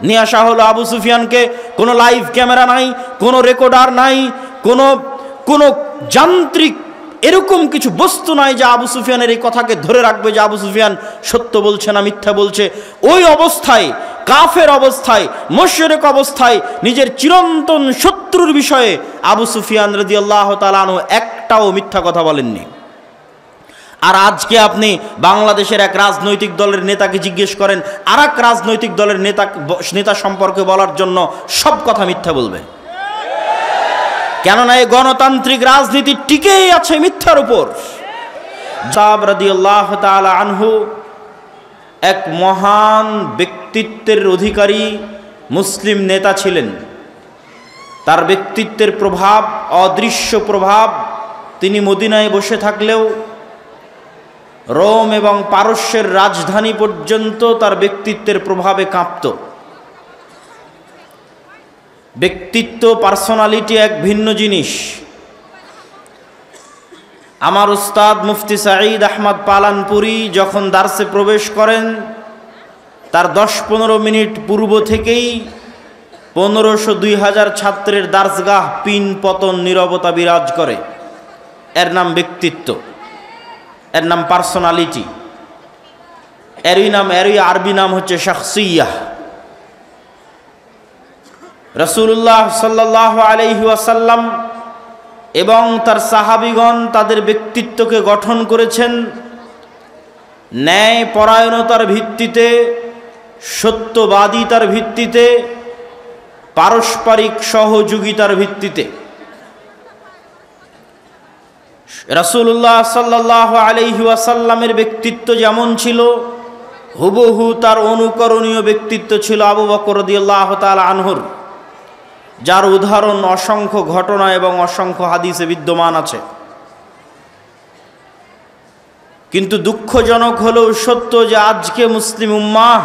নিয়ে আসা হলো আবু সুফিয়ানকে। কোনো লাইভ ক্যামেরা নাই, কোনো রেকর্ডার নাই, কোনো যান্ত্রিক এরকম কিছু বস্তু নাই যে আবু সুফিয়ানের এই কথাকে ধরে রাখবে যে আবু সুফিয়ান সত্য বলছে না মিথ্যা বলছে। ওই অবস্থায়, কাফের অবস্থায়, মুশরিক অবস্থায়, নিজের চিরন্তন শত্রুর বিষয়ে আবু সুফিয়ান রাদিয়াল্লাহু তাআলা আনহু একটাও মিথ্যা কথা বলেননি। আর আজকে আপনি বাংলাদেশের এক রাজনৈতিক দলের নেতাকে জিজ্ঞেস করেন, আর এক রাজনৈতিক দলের নেতা সম্পর্কে বলার জন্য সব কথা মিথ্যা বলবে। কেননা এই গণতান্ত্রিক রাজনীতি টিকেই আছে মিথ্যার উপর। সাহাব রাদিয়াল্লাহু তাআলা আনহু এক মহান ব্যক্তিত্বের অধিকারী মুসলিম নেতা ছিলেন। তার ব্যক্তিত্বের প্রভাব, অদৃশ্য প্রভাব, তিনি মদিনায় বসে থাকলেও রোম এবং পারস্যের রাজধানী পর্যন্ত তার ব্যক্তিত্বের প্রভাবে কাঁপত। ব্যক্তিত্ব, পার্সোনালিটি এক ভিন্ন জিনিস। আমার উস্তাদ মুফতি সাঈদ আহমদ পালানপুরি যখন দার্সে প্রবেশ করেন, তার 10-15 মিনিট পূর্ব থেকেই 1500-2000 ছাত্রের দার্সগাহ পিন পতন নীরবতা বিরাজ করে। এর নাম ব্যক্তিত্ব, এর নাম পার্সোনালিটি, এরই আরবি নাম হচ্ছে শাখসিয়াহ। রাসূলুল্লাহ সাল্লাল্লাহু আলাইহি ওয়াসাল্লাম এবং তার সাহাবীগণ তাদের ব্যক্তিত্বকে গঠন করেছেন ন্যায় পরায়ণতার ভিত্তিতে, সত্যবাদিতার ভিত্তিতে, পারস্পরিক সহযোগিতার ভিত্তিতে। রাসূলুল্লাহ সাল্লাল্লাহু আলাইহি ওয়াসাল্লামের ব্যক্তিত্ব যেমন ছিল, হুবহু তার অনুকরণীয় ব্যক্তিত্ব ছিল আবু বকর রাদিয়াল্লাহু তাআলা আনহুর, যার উদাহরণ অসংখ্য ঘটনা এবং অসংখ্য হাদিসে বিদ্যমান আছে। কিন্তু দুঃখজনক হলেও সত্য যে আজকে মুসলিম উম্মাহ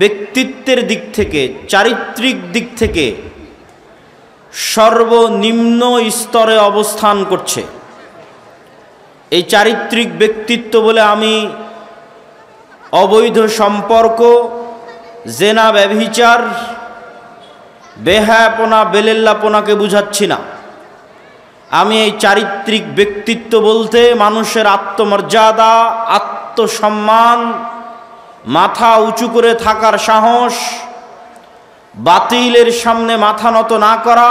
ব্যক্তিত্বের দিক থেকে, চারিত্রিক দিক থেকে সর্বনিম্ন স্তরে অবস্থান করছে। এই চারিত্রিক ব্যক্তিত্ব বলে আমি অবৈধ সম্পর্ক, জেনা, ব্যভিচার, বেহায়াপনা, বেলেল্লাপনাকে বুঝাচ্ছি না। আমি এই চারিত্রিক ব্যক্তিত্ব বলতে মানুষের আত্মমর্যাদা, আত্মসম্মান, মাথা উঁচু করে থাকার সাহস, বাতিলের সামনে মাথা নত না করা,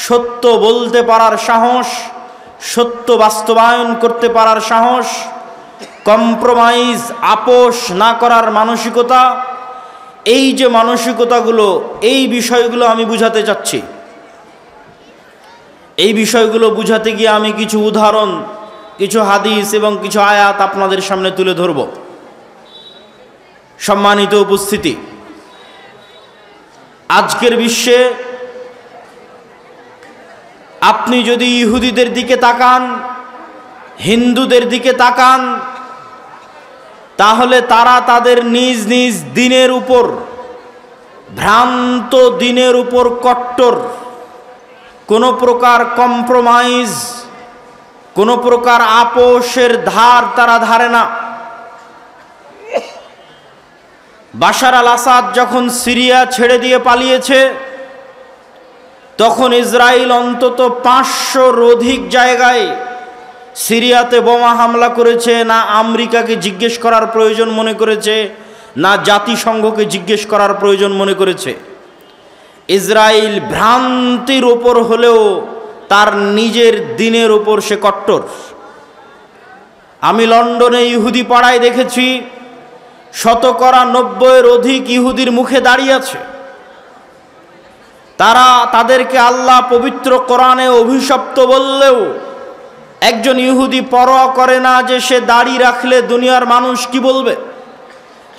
সত্য বলতে পারার সাহস, সত্য বাস্তবায়ন করতে পারার সাহস, কম্প্রোমাইজ, আপোষ না করার মানসিকতা, এই যে মানসিকতাগুলো, এই বিষয়গুলো আমি বুঝাতে চাচ্ছি। এই বিষয়গুলো বুঝাতে গিয়ে আমি কিছু উদাহরণ, কিছু হাদিস এবং কিছু আয়াত আপনাদের সামনে তুলে ধরব। সম্মানিত উপস্থিতি, আজকের বিশ্বে আপনি যদি ইহুদিদের দিকে তাকান, হিন্দুদের দিকে তাকান, তাহলে তারা তাদের নিজ নিজ দিনের উপর, ভ্রান্ত দিনের উপর কট্টর। কোনো প্রকার কম্প্রোমাইজ, কোনো প্রকার আপোষের ধার তারা ধারে না। বাশার আল আসাদ যখন সিরিয়া ছেড়ে দিয়ে পালিয়েছে, তখন ইসরায়েল অন্তত 500-র অধিক জায়গায় সিরিয়াতে বোমা হামলা করেছে। না আমেরিকাকে জিজ্ঞেস করার প্রয়োজন মনে করেছে, না জাতিসংঘকে জিজ্ঞেস করার প্রয়োজন মনে করেছে। ইসরায়েল ভ্রান্তির ওপর হলেও তার নিজের দিনের ওপর সে কট্টর। আমি লন্ডনে ইহুদি পাড়ায় দেখেছি 90%-এর অধিক ইহুদির মুখে দাড়ি আছে। তারা তাদেরকে আল্লাহ পবিত্র কোরআনে অভিশপ্ত বললেও একজন ইহুদি পরোয়া করে না যে সে দাড়ি রাখলে দুনিয়ার মানুষ কি বলবে।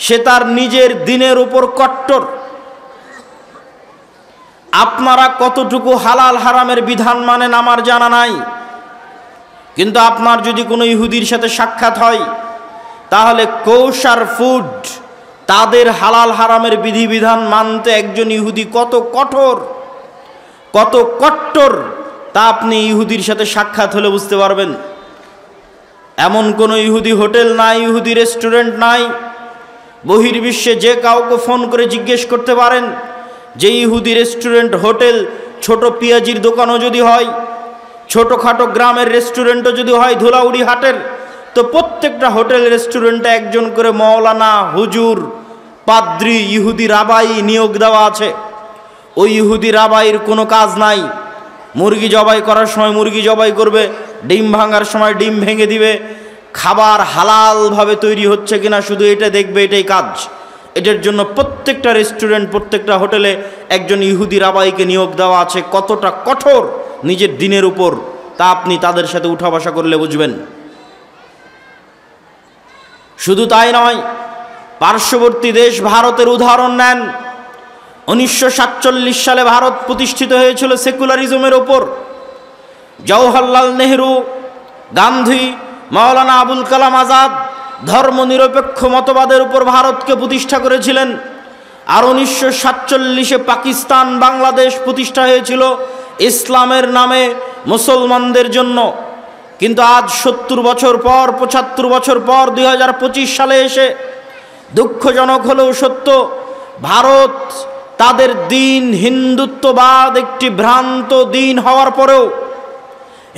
সে তার নিজের দিনের উপর কট্টর। আপনারা কতটুকু হালাল হারামের বিধান মানেন আমার জানা নাই, কিন্তু আপনার যদি কোনো ইহুদির সাথে সাক্ষাৎ হয়, তাহলে কোশার ফুড, তাদের হালাল হারামের বিধিবিধান মানতে একজন ইহুদি কত কঠোর, কত কট্টর, তা আপনি ইহুদির সাথে সাক্ষাৎ হলে বুঝতে পারবেন। এমন কোনো ইহুদি হোটেল নাই, ইহুদি রেস্টুরেন্ট নাই বহির্বিশ্বে যে কাউকে ফোন করে জিজ্ঞেস করতে পারেন যে ইহুদি রেস্টুরেন্ট, হোটেল, ছোট পেঁয়াজির দোকানও যদি হয়, ছোটোখাটো গ্রামের রেস্টুরেন্টও যদি হয় ধুলাউড়ি হাটের, তো প্রত্যেকটা হোটেল রেস্টুরেন্টে একজন করে মৌলানা, হুজুর, পাদ্রি, ইহুদি রাবাই নিয়োগ দেওয়া আছে। ওই ইহুদি রাবাইয়ের কোনো কাজ নাই। মুরগি জবাই করার সময় মুরগি জবাই করবে, ডিম ভাঙার সময় ডিম ভেঙে দিবে, খাবার হালালভাবে তৈরি হচ্ছে কিনা শুধু এটা দেখবে, এটাই কাজ। এটার জন্য প্রত্যেকটা রেস্টুরেন্ট, প্রত্যেকটা হোটেলে একজন ইহুদি রাবাইকে নিয়োগ দেওয়া আছে। কতটা কঠোর নিজের দিনের উপর, তা আপনি তাদের সাথে উঠা বসা করলে বুঝবেন। শুধু তাই নয়, পার্শ্ববর্তী দেশ ভারতের উদাহরণ নেন। 1947 সালে ভারত প্রতিষ্ঠিত হয়েছিল সেকুলারিজমের ওপর। জওহরলাল নেহরু, গান্ধী, মাওলানা আবুল কালাম আজাদ ধর্মনিরপেক্ষ মতবাদের উপর ভারতকে প্রতিষ্ঠা করেছিলেন। আর 1947-এ পাকিস্তান, বাংলাদেশ প্রতিষ্ঠা হয়েছিল ইসলামের নামে মুসলমানদের জন্য। কিন্তু আজ 70 বছর পর, 75 বছর পর 2025 সালে এসে দুঃখজনক হলেও সত্য, ভারত তাদের দিন হিন্দুত্ববাদ একটি ভ্রান্ত দিন হওয়ার পরেও,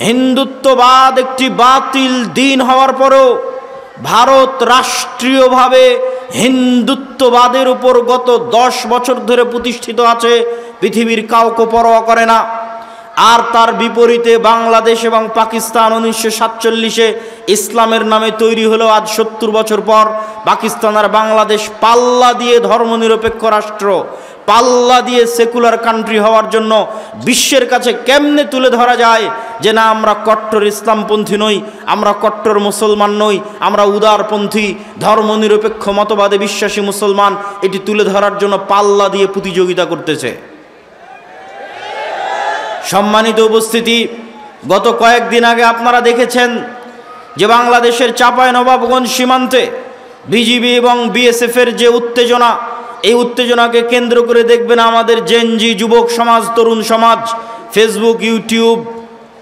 হিন্দুত্ববাদ একটি বাতিল দিন হওয়ার পরেও ভারত রাষ্ট্রীয়ভাবে হিন্দুত্ববাদের উপর গত 10 বছর ধরে প্রতিষ্ঠিত আছে, পৃথিবীর কাউকে পরোয়া করে না। আর তার বিপরীতে বাংলাদেশ এবং পাকিস্তান 1947-এ ইসলামের নামে তৈরি হলেও আজ 70 বছর পর পাকিস্তান আর বাংলাদেশ পাল্লা দিয়ে ধর্মনিরপেক্ষ রাষ্ট্র, পাল্লা দিয়ে সেকুলার কান্ট্রি হওয়ার জন্য বিশ্বের কাছে কেমনে তুলে ধরা যায় যে না, আমরা কট্টর ইসলামপন্থী নই, আমরা কট্টর মুসলমান নই, আমরা উদারপন্থী ধর্মনিরপেক্ষ মতবাদে বিশ্বাসী মুসলমান, এটি তুলে ধরার জন্য পাল্লা দিয়ে প্রতিযোগিতা করতেছে। সম্মানিত উপস্থিতি, গত কয়েকদিন আগে আপনারা দেখেছেন যে বাংলাদেশের চাঁপাইনবাবগঞ্জ সীমান্তে বিজিবি এবং বিএসএফের যে উত্তেজনা, এই উত্তেজনাকে কেন্দ্র করে দেখবেন আমাদের জেনজি যুবক সমাজ, তরুণ সমাজ ফেসবুক, ইউটিউব,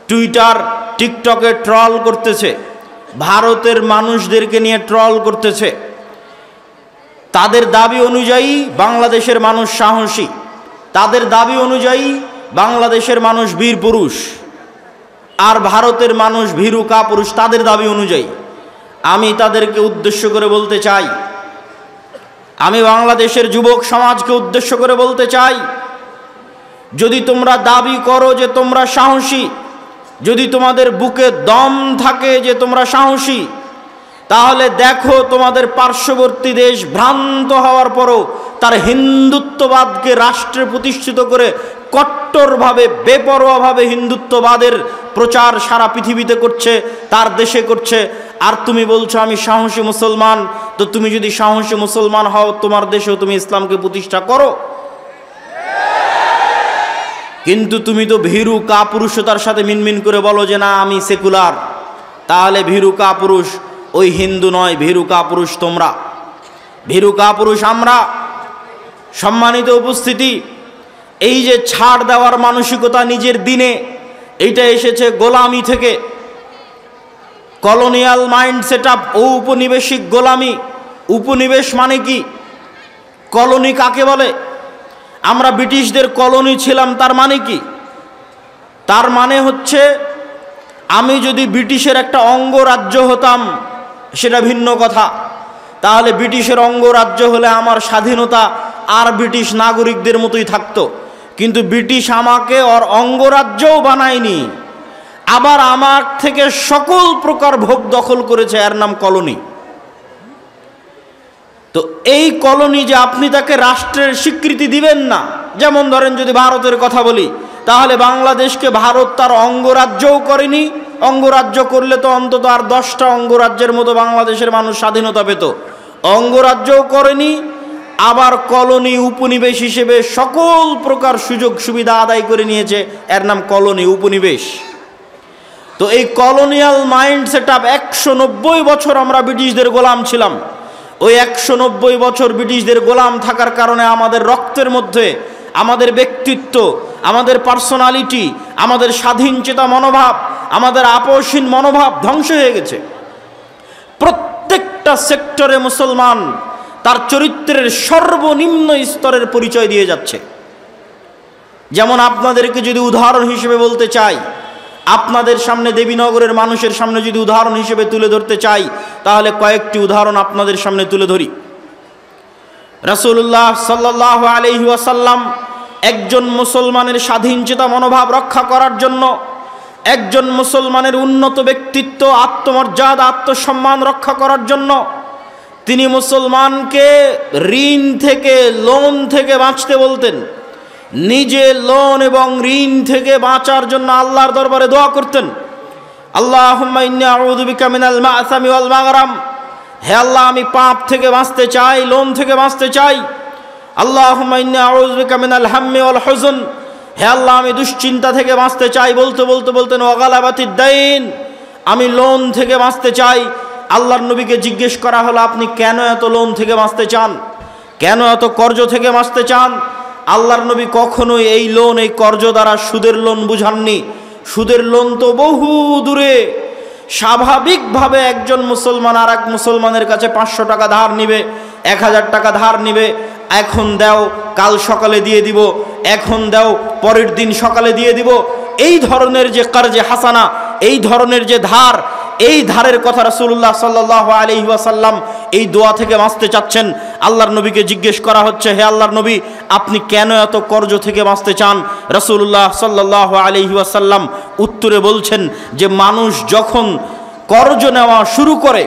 টুইটার, টিকটকে ট্রল করতেছে, ভারতের মানুষদেরকে নিয়ে ট্রল করতেছে। তাদের দাবি অনুযায়ী বাংলাদেশের মানুষ সাহসী, তাদের দাবি অনুযায়ী বাংলাদেশের মানুষ বীর পুরুষ, আর ভারতের মানুষ ভীরু কাপুরুষ তাদের দাবি অনুযায়ী। আমি তাদেরকে উদ্দেশ্য করে বলতে চাই, আমি বাংলাদেশের যুবক সমাজকে উদ্দেশ্য করে বলতে চাই, যদি তোমরা দাবি করো যে তোমরা সাহসী, যদি তোমাদের বুকে দম থাকে যে তোমরা সাহসী, তাহলে দেখো তোমাদের পার্শ্ববর্তী দেশ ভ্রান্ত হওয়ার পরও তার হিন্দুত্ববাদকে রাষ্ট্রে প্রতিষ্ঠিত করে কট্টরভাবে, বেপরোয়াভাবে হিন্দুত্ববাদের প্রচার সারা পৃথিবীতে করছে, তার দেশে করছে। আর তুমি বলছো আমি সাহসী মুসলমান, তো তুমি যদি সাহসী মুসলমান হও তোমার দেশেও তুমি ইসলামকে প্রতিষ্ঠা করো। কিন্তু তুমি তো ভীরু কাপুরুষতার সাথে মিনমিন করে বলো যে না আমি সেকুলার, তাহলে ভীরু কাপুরুষ ওই হিন্দু নয়, ভীরু কাপুরুষ তোমরা, ভীরু কাপুরুষ আমরা। সম্মানিত উপস্থিতি, এই যে ছাড় দেওয়ার মানসিকতা নিজের দিনে, এইটা এসেছে গোলামি থেকে, কলোনিয়াল মাইন্ড সেটআপ, ঔপনিবেশিক গোলামি। উপনিবেশ মানে কি? কলোনি কাকে বলে? আমরা ব্রিটিশদের কলোনি ছিলাম, তার মানে কি? তার মানে হচ্ছে আমি যদি ব্রিটিশের একটা অঙ্গরাজ্য হতাম সেটা ভিন্ন কথা, তাহলে ব্রিটিশের অঙ্গরাজ্য হলে আমার স্বাধীনতা আর ব্রিটিশ নাগরিকদের মতোই থাকতো। কিন্তু ব্রিটিশ আমাকে ওর অঙ্গরাজ্যও বানায়নি, আবার আমার থেকে সকল প্রকার ভোগ দখল করেছে, এর নাম কলোনি। তো এই কলোনি যে আপনি তাকে রাষ্ট্রের স্বীকৃতি দিবেন না, যেমন ধরেন যদি ভারতের কথা বলি, তাহলে বাংলাদেশকে ভারত তার অঙ্গরাজ্যও করেনি, অঙ্গরাজ্য করলে তো অন্তত আর 10টা অঙ্গরাজ্যের মতো বাংলাদেশের মানুষ স্বাধীনতা পেত, অঙ্গরাজ্যও করেনি, আবার কলোনি উপনিবেশ হিসেবে সকল প্রকার সুযোগ সুবিধা আদায় করে নিয়েছে, এর নাম কলোনি, উপনিবেশ। তো এই কলোনিয়াল মাইন্ড সেটআপ 190 বছর আমরা ব্রিটিশদের গোলাম ছিলাম। ওই 190 বছর ব্রিটিশদের গোলাম থাকার কারণে আমাদের রক্তের মধ্যে আমাদের ব্যক্তিত্ব, আমাদের পার্সোনালিটি, আমাদের স্বাধীন চেতা মনোভাব, আমাদের আপোষহীন মনোভাব ধ্বংস হয়ে গেছে। প্রত্যেকটা সেক্টরে মুসলমান তার চরিত্রের সর্বনিম্ন স্তরের পরিচয় দিয়ে যাচ্ছে। যেমন আপনাদেরকে যদি উদাহরণ হিসেবে বলতে চাই, আপনাদের সামনে দেবীনগরের মানুষের সামনে যদি উদাহরণ হিসেবে তুলে ধরতে চাই, তাহলে কয়েকটি উদাহরণ আপনাদের সামনে তুলে ধরি। রাসূলুল্লাহ সাল্লাল্লাহু আলাইহি ওয়াসাল্লাম একজন মুসলমানের স্বাধীনচেতা মনোভাব রক্ষা করার জন্য, একজন মুসলমানের উন্নত ব্যক্তিত্ব, আত্মমর্যাদা, আত্মসম্মান রক্ষা করার জন্য তিনি মুসলমানকে ঋণ থেকে, লোন থেকে বাঁচতে বলতেন। নিজে লোন এবং ঋণ থেকে বাঁচার জন্য আল্লাহর দরবারে দোয়া করতেন, আল্লাহুম্মা ইন্নী আউযু বিকা মিনাল মা'সামি ওয়াল মাগরাম, হে আল্লাহ আমি পাপ থেকে বাঁচতে চাই, লোন থেকে বাঁচতে চাই। আল্লাহুম্মা ইন্নী আউযু বিকা মিনাল হাম্মি ওয়াল হুজন, হে আল্লাহ আমি দুশ্চিন্তা থেকে বাঁচতে চাই। বলতে বলতে বলতেন ওয়া গালাবাতিদ দাইন, আমি লোন থেকে বাঁচতে চাই। আল্লাহর নবীকে জিজ্ঞেস করা হলো, আপনি কেন এত লোন থেকে বাঁচতে চান, কেন এত কর্জ থেকে বাঁচতে চান? আল্লাহর নবী কখনোই এই লোন, এই কর্জ দ্বারা সুদের লোন বুঝাননি। সুদের লোন তো বহু দূরে। স্বাভাবিকভাবে একজন মুসলমান আর এক মুসলমানের কাছে 500 টাকা ধার নিবে, 1000 টাকা ধার নিবে, এখন দাও কাল সকালে দিয়ে দিব, এখন দাও পরের দিন সকালে দিয়ে দিব। এই ধরনের যে কর্জে হাসানা, এই ধরনের যে ধার, এই ধারের কথা রাসূলুল্লাহ সাল্লাল্লাহু আলাইহি ওয়াসাল্লাম এই দোয়া থেকে বাঁচতে চাচ্ছেন। আল্লাহর নবীকে জিজ্ঞেস করা হচ্ছে, হে আল্লাহর নবী আপনি কেন এত কর্জ থেকে বাঁচতে চান? রাসূলুল্লাহ সাল্লাল্লাহু আলাইহি ওয়াসাল্লাম উত্তরে বলছেন যে মানুষ যখন কর্জ নেওয়া শুরু করে,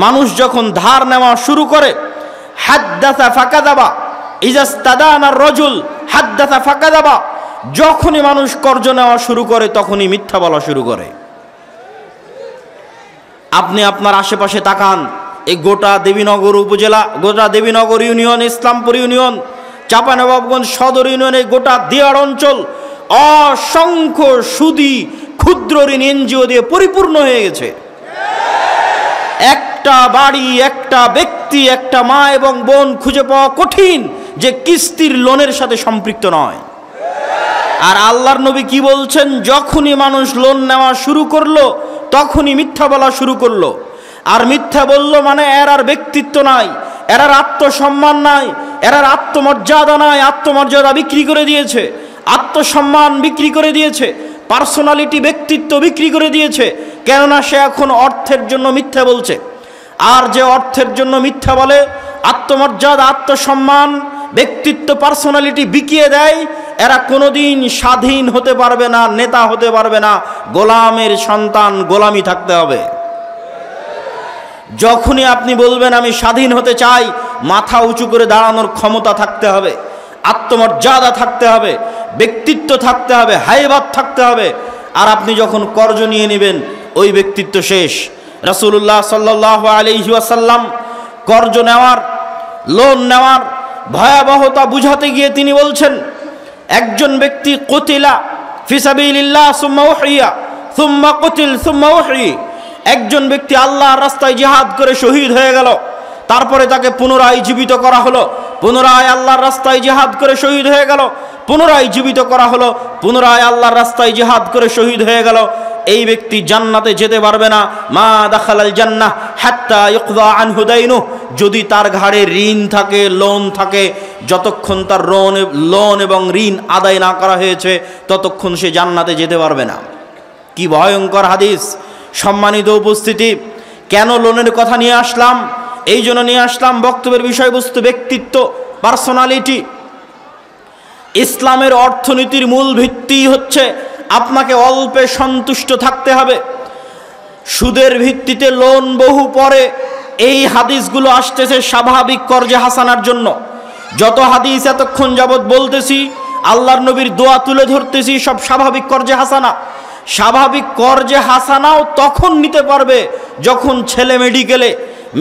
মানুষ যখন ধার নেওয়া শুরু করে, হাদ্দাসা ফাকাদাবা, ইজাস্তাদানা রাজুল হাদ্দাসা ফাকাদাবা, যখনই মানুষ কর্জ নেওয়া শুরু করে তখনই মিথ্যা বলা শুরু করে। আপনি আপনার আশেপাশে তাকান, এই গোটা দেবীনগর উপজেলা, গোটা দেবীনগর ইউনিয়ন, ইসলামপুর ইউনিয়ন, চাঁপাইনবাবগঞ্জ সদর ইউনিয়নের গোটা দিয়াড় অঞ্চল অসংখ্য সুদী ক্ষুদ্র ঋণ এনজিও দিয়ে পরিপূর্ণ হয়ে গেছে। একটা বাড়ি, একটা ব্যক্তি, একটা মা এবং বোন খুঁজে পাওয়া কঠিন যে কিস্তির লোনের সাথে সম্পৃক্ত নয়। আর আল্লাহর নবী কি বলছেন? যখনই মানুষ লোন নেওয়া শুরু করলো তখনই মিথ্যা বলা শুরু করলো। আর মিথ্যা বললো মানে এর আর ব্যক্তিত্ব নাই, এর আর আত্মসম্মান নাই, এর আর আত্মমর্যাদা নাই। আত্মমর্যাদা বিক্রি করে দিয়েছে, আত্মসম্মান বিক্রি করে দিয়েছে, পার্সোনালিটি, ব্যক্তিত্ব বিক্রি করে দিয়েছে। কেননা সে এখন অর্থের জন্য মিথ্যা বলছে। আর যে অর্থের জন্য মিথ্যা বলে, আত্মমর্যাদা, আত্মসম্মান, ব্যক্তিত্ব, পার্সোনালিটি বিকিয়ে দেয়, এরা কোনোদিন স্বাধীন হতে পারবে না, নেতা হতে পারবে না। গোলামের সন্তান, গোলামি থাকতে হবে। যখনই আপনি বলবেন আমি স্বাধীন হতে চাই, মাথা উঁচু করে দাঁড়ানোর ক্ষমতা থাকতে হবে, আত্মমর্যাদা থাকতে হবে, ব্যক্তিত্ব থাকতে হবে, হাইবাত থাকতে হবে। আর আপনি যখন কর্জ নিয়ে নেবেন, ওই ব্যক্তিত্ব শেষ। রাসূলুল্লাহ সাল্লাল্লাহু আলাইহি ওয়াসাল্লাম কর্জ নেওয়ার, লোন নেওয়ার ভয়াবহতা বুঝাতে গিয়ে তিনি বলছেন, একজন ব্যক্তি কুতিলা ফি সাবিলিল্লাহ সুম্মা উহইয়া সুম্মা কুতিল সুম্মা উহই, একজন ব্যক্তি আল্লাহর রাস্তায় জিহাদ করে শহীদ হয়ে গেল, তারপরে তাকে পুনরায় জীবিত করা হলো, পুনরায় আল্লাহর রাস্তায় জিহাদ করে শহীদ হয়ে গেল, পুনরায় জীবিত করা হলো, পুনরায় আল্লাহর রাস্তায় জিহাদ করে শহীদ হয়ে গেল। এই ব্যক্তি জান্নাতে যেতে পারবে না। মা দাখালাল জান্নাহ হাত্তা ইউকদা আনহু দাইনু, যদি তার ঘাড়ে ঋণ থাকে, লোন থাকে, যতক্ষণ তার লোন এবং ঋণ আদায় না করা হয়েছে ততক্ষণ সে জান্নাতে যেতে পারবে না। কি ভয়ঙ্কর হাদিস! সম্মানিত উপস্থিতি, কেন লোনের কথা নিয়ে আসলাম? এই জন্য নিয়ে আসলাম, বক্তব্যের বিষয়বস্তু ব্যক্তিত্ব, পার্সোনালিটি। ইসলামের অর্থনীতির মূল ভিত্তি হচ্ছে আপনাকে অল্পে সন্তুষ্ট থাকতে হবে। সুদের ভিত্তিতে লোন বহু পরে। এই হাদিসগুলো আসতেছে স্বাভাবিক কর্জে হাসানার জন্য। যত হাদিস এতক্ষণ যাবৎ বলতেছি, আল্লাহর নবীর দোয়া তুলে ধরতেছি, সব স্বাভাবিক কর্জে হাসানা। স্বাভাবিক কর্জে হাসানাও তখন নিতে পারবে যখন ছেলে মেডিকেলে,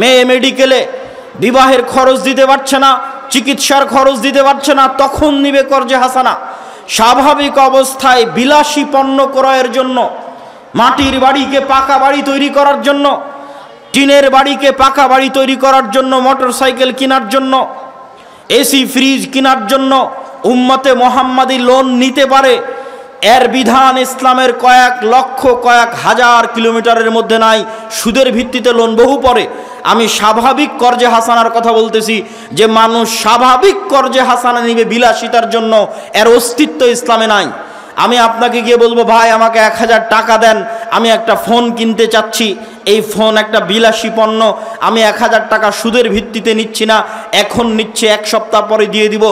মেয়ে মেডিকেলে, বিবাহের খরচ দিতে পারছে না, চিকিৎসার খরচ দিতে পারছে না, তখন নিবে কর্জে হাসানা। স্বাভাবিক অবস্থায় বিলাসী পণ্য ক্রয়ের জন্য, মাটির বাড়িকে পাকা বাড়ি তৈরি করার জন্য, টিনের বাড়িকে পাকা বাড়ি তৈরি করার জন্য, মোটর সাইকেল কেনার জন্য, এসি ফ্রিজ কেনার জন্য উম্মতে মুহাম্মাদি লোন নিতে পারে। এর বিধান ইসলামের কয়েক লক্ষ, কয়েক হাজার কিলোমিটারের মধ্যে নাই। সুদের ভিত্তিতে লোন বহু পরে। আমি স্বাভাবিক কর্জে হাসানার কথা বলতেছি, যে মানুষ স্বাভাবিক কর্জে হাসানা নিবে বিলাসিতার জন্য, এর অস্তিত্ব ইসলামে নাই। আমি আপনাকে গিয়ে বলবো, ভাই আমাকে 1000 টাকা দেন, আমি একটা ফোন কিনতে চাচ্ছি, এই ফোন একটা বিলাসী পণ্য, আমি 1000 টাকা সুদের ভিত্তিতে নিচ্ছি না, এখন নিচ্ছে, 1 সপ্তাহ পরে দিয়ে দিব,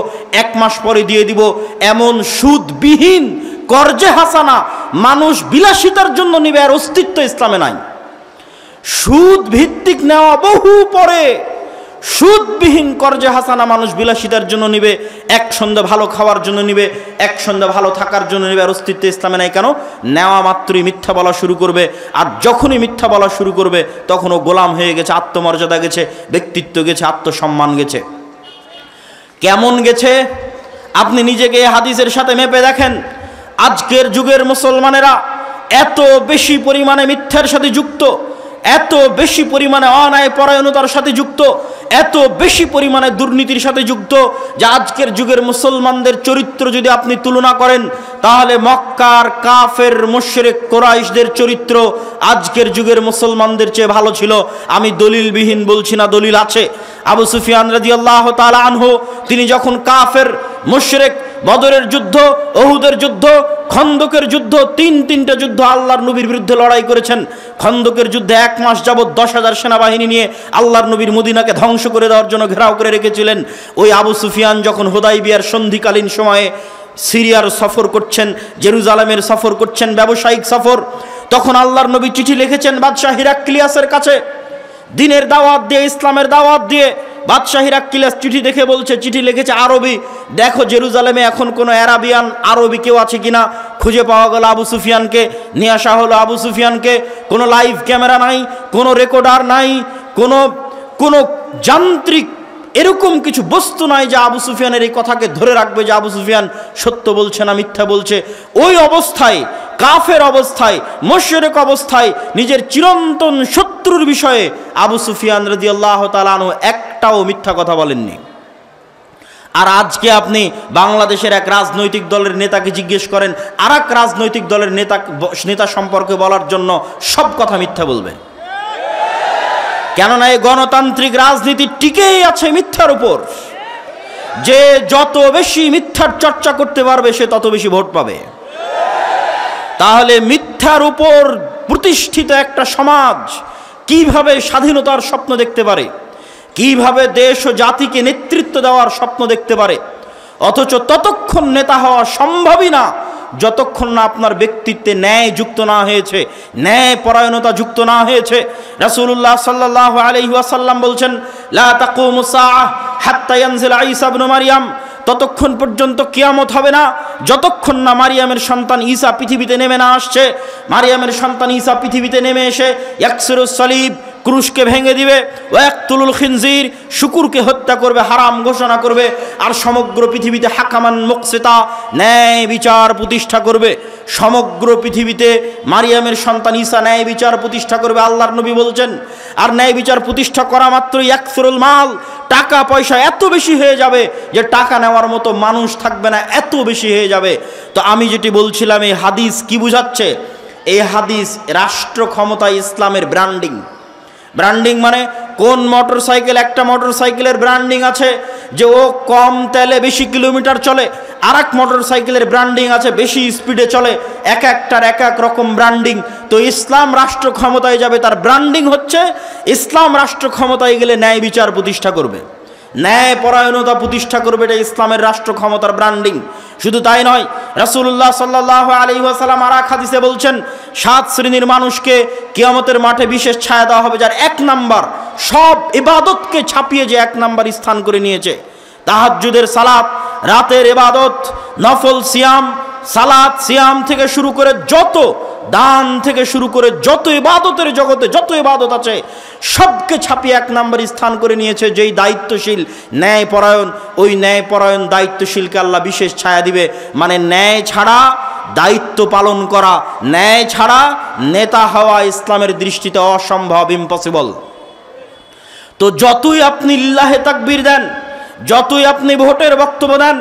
1 মাস পরে দিয়ে দিব, এমন সুদবিহীন কর্জে হাসানা মানুষ বিলাসিতার জন্য নিবে, এর অস্তিত্ব ইসলামে নাই। সুদ ভিত্তিক নেওয়া বহু পরে, সুদবিহীন কর্জে হাসানা মানুষ বিলাসিতার জন্য নিবে, এক সন্ধ্যা ভালো খাওয়ার জন্য নিবে, এক সন্ধ্যা ভালো থাকার জন্য নিবে, আর অস্তিত্ব ইসলামে নাই। কেন? নেওয়া মাত্রই মিথ্যা বলা শুরু করবে, আর যখনই মিথ্যা বলা শুরু করবে তখন ও গোলাম হয়ে গেছে, আত্মমর্যাদা গেছে, ব্যক্তিত্ব গেছে, আত্মসম্মান গেছে। কেমন গেছে আপনি নিজেকে হাদিসের সাথে মেপে দেখেন। আজকের যুগের মুসলমানেরা এত বেশি পরিমাণে মিথ্যার সাথে যুক্ত, এত বেশি পরিমাণে অন্যায় পরায়ণতার সাথে যুক্ত, এত বেশি পরিমাণে দুর্নীতির সাথে যুক্ত, যে আজকের যুগের মুসলমানদের চরিত্র যদি আপনি তুলনা করেন, তাহলে মক্কার কাফের মুশরিক কুরাইশদের চরিত্র আজকের যুগের মুসলমানদের চেয়ে ভালো ছিল। আমি দলিলবিহীন বলছি না, দলিল আছে। আবু সুফিয়ান রাদিয়াল্লাহু তাআলা আনহু, তিনি যখন কাফের মুশরিক, বদরের যুদ্ধ, উহুদের যুদ্ধ, খন্দকের যুদ্ধ, তিনটা যুদ্ধ আল্লাহর নবীর বিরুদ্ধে লড়াই করেছেন। খন্দকের যুদ্ধে 1 মাস যাবৎ 10,000 সেনাবাহিনী নিয়ে আল্লাহর নবীর মদিনাকে ধ্বংস করে দেওয়ার জন্য ঘেরাও করে রেখেছিলেন। ওই আবু সুফিয়ান যখন হুদাইবিয়ার সন্ধিকালীন সময়ে সিরিয়ার সফর করছেন, জেরুজালেমের সফর করছেন, ব্যবসায়িক সফর, তখন আল্লাহর নবী চিঠি লিখেছেন বাদশাহ হিরাক্লিয়াসের কাছে, দিনের দাওয়াত দিয়ে, ইসলামের দাওয়াত দিয়ে। বাদশাহ হিরাক্লিয়াস চিঠি দেখে বলছে, চিঠি লিখেছে আরবি, দেখো জেরুজালেমে এখন কোনো অ্যারাবিয়ান আরবি কেউ আছে কিনা। খুঁজে পাওয়া গেল আবু সুফিয়ানকে, নিয়ে আসা হলো আবু সুফিয়ানকে। কোনো লাইভ ক্যামেরা নাই, কোনো রেকর্ডার নাই, কোনো যান্ত্রিক এরকম কিছু বস্তু নাই যে আবু সুফিয়ানের এই কথাকে ধরে রাখবে যে আবু সুফিয়ান সত্য বলছে না মিথ্যা বলছে। ওই অবস্থায়, কাফের অবস্থায়, মুশরিক অবস্থায়, নিজের চিরন্তন শত্রুর বিষয়ে আবু সুফিয়ান রাদিয়াল্লাহু তাআলা আনহু একটাও মিথ্যা কথা বলেননি। আর আজকে আপনি বাংলাদেশের এক রাজনৈতিক দলের নেতাকে জিজ্ঞেস করেন, আর এক রাজনৈতিক দলের নেতা সম্পর্কে বলার জন্য সব কথা মিথ্যা বলবেন। কেননা এই গণতান্ত্রিক রাজনীতি টিকেই আছে মিথ্যার উপর। যে যত বেশি মিথ্যার চর্চা করতে পারবে সে তত বেশি ভোট পাবে। তাহলে মিথ্যার উপর প্রতিষ্ঠিত একটা সমাজ কিভাবে স্বাধীনতার স্বপ্ন দেখতে পারে, কিভাবে দেশ ও জাতিকে নেতৃত্ব দেওয়ার স্বপ্ন দেখতে পারে? অথচ ততক্ষণ নেতা হওয়া সম্ভবই না যতক্ষণ না আপনার ব্যক্তিত্বে ন্যায় যুক্ত না হয়েছে, ন্যায় পরায়ণতা যুক্ত না হয়েছে। রাসূলুল্লাহ সাল্লাল্লাহু আলাইহি ওয়াসাল্লাম বলছেন, লা তাকুমু সাআহ হাত্তা ইয়ানজিলা ঈসা ইবনে মারইয়াম, ততক্ষণ পর্যন্ত কিয়ামত হবে না যতক্ষণ না মারিয়ামের সন্তান ঈসা পৃথিবীতে নেমে না আসছে। মারিয়ামের সন্তান ঈসা পৃথিবীতে নেমে এসে ইয়াকসিরুস সালিব, ক্রুশকে ভেঙে দিবে, ওয়াকতুলুল খিনজির, শুকুরকে হত্যা করবে, হারাম ঘোষণা করবে, আর সমগ্র পৃথিবীতে হাকামান মুকসিতা, ন্যায় বিচার প্রতিষ্ঠা করবে। সমগ্র পৃথিবীতে মারিয়ামের সন্তান ঈসা ন্যায় বিচার প্রতিষ্ঠা করবে, আল্লাহর নবী বলছেন। আর ন্যায় বিচার প্রতিষ্ঠা করা মাত্রই ইয়াকসুরুল মাল, টাকা পয়সা এত বেশি হয়ে যাবে যে টাকা নেওয়ার মতো মানুষ থাকবে না, এত বেশি হয়ে যাবে। তো আমি যেটি বলছিলাম, এই হাদিস কি বুঝাচ্ছে? এই হাদিস রাষ্ট্র ক্ষমতায় ইসলামের ব্র্যান্ডিং। ব্র্যান্ডিং মানে কোন মোটরসাইকেল, একটা মোটরসাইকেলের ব্র্যান্ডিং আছে যে ও কম তেলে বেশি কিলোমিটার চলে, আর এক মোটরসাইকেলের ব্র্যান্ডিং আছে বেশি স্পিডে চলে, এক একটার এক এক রকম ব্র্যান্ডিং। তো ইসলাম রাষ্ট্র ক্ষমতায় যাবে, তার ব্র্যান্ডিং হচ্ছে ইসলাম রাষ্ট্র ক্ষমতায় গেলে ন্যায় বিচার প্রতিষ্ঠা করবে, ন্যায় পরায়ণতা প্রতিষ্ঠা করবে, এটা ইসলামের রাষ্ট্র ক্ষমতার ব্র্যান্ডিং। শুধু তাই নয়, রাসূলুল্লাহ সাল্লাল্লাহু আলাইহি ওয়াসাল্লাম আর এক হাদিসে বলছেন, 7 শ্রেণীর মানুষকে কিয়ামতের মাঠে বিশেষ ছায়া দেওয়া হবে, যার 1 নাম্বার সব ইবাদতকে ছাপিয়ে যে 1 নাম্বার স্থান করে নিয়েছে। তাহাজ্জুদের সালাত, রাতের ইবাদত, নফল সিয়াম, সালাত সিয়াম থেকে শুরু করে যত দান থেকে শুরু করে যত ইবাদতের জগতে যত ইবাদত আছে সবকে ছাপিয়ে 1 নাম্বার স্থান করে নিয়েছে। যেই দায়িত্বশীল, ন্যায়পরায়ণ, ওই ন্যায়পরায়ণ দায়িত্বশীলকে আল্লাহ বিশেষ ছায়া দিবে। মানে ন্যায় ছাড়া দায়িত্ব পালন করা, ন্যায় ছাড়া নেতা হওয়া ইসলামের দৃষ্টিতে অসম্ভব, ইম্পসিবল। তো যতই আপনি লিল্লাহে তাকবীর দেন, যতই আপনি ভোটের বক্তব্য দেন,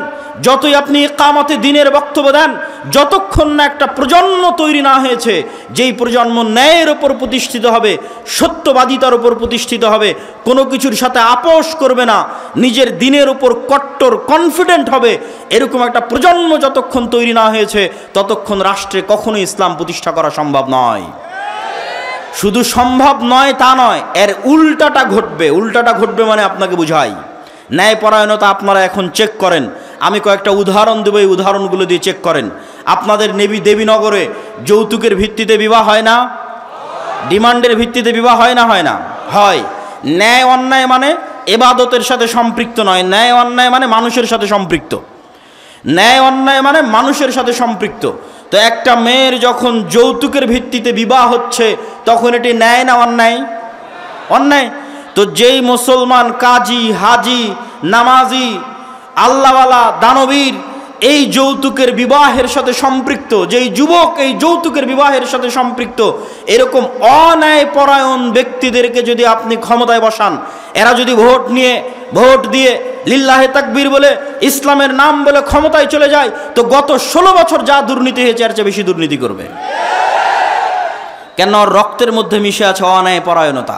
যতই আপনি ইকামতে দিনের বক্তব্য দেন, যতক্ষণ না একটা প্রজন্ম তৈরি না হয়েছে যেই প্রজন্ম ন্যায়ের ওপর প্রতিষ্ঠিত হবে, সত্যবাদিতার উপর প্রতিষ্ঠিত হবে, কোনো কিছুর সাথে আপোষ করবে না, নিজের দিনের উপর কট্টর কনফিডেন্ট হবে, এরকম একটা প্রজন্ম যতক্ষণ তৈরি না হয়েছে ততক্ষণ রাষ্ট্রে কখনোই ইসলাম প্রতিষ্ঠা করা সম্ভব নয়। শুধু সম্ভব নয় তা নয়, এর উল্টাটা ঘটবে। উল্টাটা ঘটবে মানে আপনাকে বুঝাই, ন্যায়পরায়ণতা আপনারা এখন চেক করেন। আমি কয়েকটা উদাহরণ দেবো, এই উদাহরণগুলো দিয়ে চেক করেন। আপনাদের দেবীনগরে যৌতুকের ভিত্তিতে বিবাহ হয় না? ডিমান্ডের ভিত্তিতে বিবাহ হয় না? হয় না? হয়। ন্যায় অন্যায় মানে এবাদতের সাথে সম্পৃক্ত নয়, ন্যায় অন্যায় মানে মানুষের সাথে সম্পৃক্ত। ন্যায় অন্যায় মানে মানুষের সাথে সম্পৃক্ত। তো একটা মেয়ের যখন যৌতুকের ভিত্তিতে বিবাহ হচ্ছে তখন এটি ন্যায় না অন্যায়? অন্যায়। তো যেই মুসলমান কাজী, হাজি, নামাজি, আল্লাহওয়ালা, দানবীর এই যৌতুকের বিবাহের সাথে সম্পৃক্ত, যেই যুবক এই যৌতুকের বিবাহের সাথে সম্পৃক্ত, এরকম অন্যায়পরায়ণ ব্যক্তিদেরকে যদি আপনি ক্ষমতায় বসান, এরা যদি ভোট দিয়ে লিল্লাহে তাকবীর বলে ইসলামের নাম বলে ক্ষমতায় চলে যায়, তো গত 16 বছর যা দুর্নীতি হয়েছে এর চেয়ে বেশি দুর্নীতি করবে। কেন? রক্তের মধ্যে মিশে আছে অন্যায়পরায়ণতা।